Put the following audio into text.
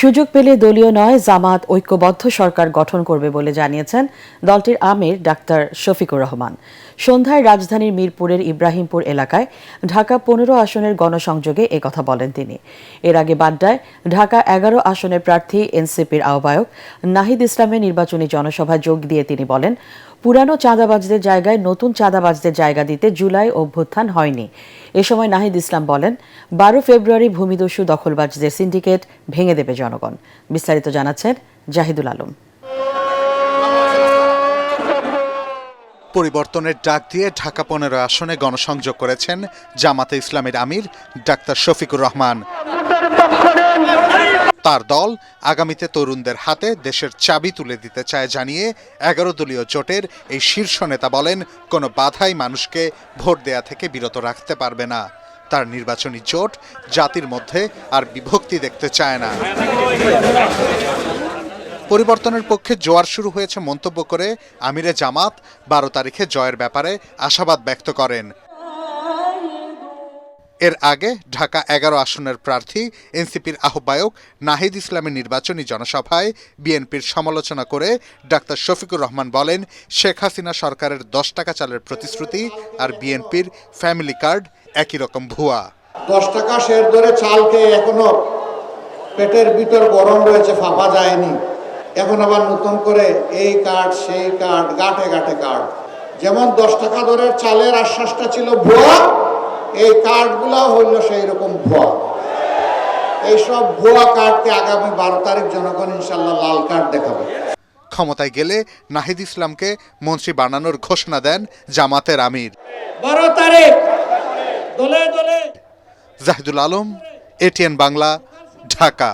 সুযোগ পেলে দলীয় নয়, জামাত ঐক্যবদ্ধ সরকার গঠন করবে বলে জানিয়েছেন দলটির আমির ডাক্তার শফিকুর রহমান। সন্ধ্যায় রাজধানীর মিরপুরের ইব্রাহিমপুর এলাকায় ঢাকা ১৫ আসনের গণসংযোগে একথা বলেন তিনি। এর আগে বাড্ডায় ঢাকা ১১ আসনের প্রার্থী এনসিপির আহ্বায়ক নাহিদ ইসলামের নির্বাচনী জনসভায় যোগ দিয়ে তিনি বলেন, পুরানো চাঁদাবাজদের জায়গায় নতুন চাঁদাবাজদের জায়গা দিতে জুলাই অভ্যুত্থান হয়নি। এ সময় নাহিদ ইসলাম বলেন, ১২ ফেব্রুয়ারি ভূমিদস্যু দখলবাজদের সিন্ডিকেট ভেঙে দেবে জনগণ। বিস্তারিত জানাচ্ছেন জাহিদুল আলম। পরিবর্তনের ডাক দিয়ে ঢাকা ১৫ আসনে গণসংযোগ করেছেন জামাতে ইসলামের আমির ডাক্তার শফিকুর রহমান। তার দল আগামীতে তরুণদের হাতে দেশের চাবি তুলে দিতে চায় জানিয়ে ১১ দলীয় জোটের এই শীর্ষ নেতা বলেন, কোনো বাধাই মানুষকে ভোট দেয়া থেকে বিরত রাখতে পারবে না। তার নির্বাচনী জোট জাতির মধ্যে আর বিভক্তি দেখতে চায় না। পরিবর্তনের পক্ষে জোয়ার শুরু হয়েছে মন্তব্য করে আমিরে জামাত ১২ তারিখে জয়ের ব্যাপারে আশাবাদ ব্যক্ত করেন। এর আগে ঢাকা ১১ আসনের প্রার্থী এনসিপির আহ্বায়ক নাহিদ ইসলামের নির্বাচনী জনসভায় বিএনপির সমালোচনা করে ডাক্তার শফিকুর রহমান বলেন, শেখ হাসিনা সরকারের ১০ টাকা চালের প্রতিশ্রুতি আর বিএনপির ফ্যামিলি কার্ড একই রকম ভুয়া। ১০ টাকা শের ধরে চাল খেয়ে এখনো পেটের ভিতর গরম রয়েছে, ফাঁপা যায়নি। এখন আবার নতুন করে এই কার্ড সেই কার্ড, গাঁটে গাঁটে কার্ড। যেমন ১০ টাকা দরের চালের আশ্বাসটা ছিল ভুয়া, এই কার্ডগুলো হইল সেই রকম ভুয়া। এইসব ভুয়া কার্ডকে আগামী ১২ তারিখ জনগণ ইনশাল্লাহ লাল কার্ড দেখাবে। ক্ষমতায় গেলে নাহিদ ইসলামকে মন্ত্রী বানানোর ঘোষণা দেন জামাতের আমির। ১২ তারিখ দলে দলে। জাহিদুল আলম, এটিএন বাংলা, ঢাকা।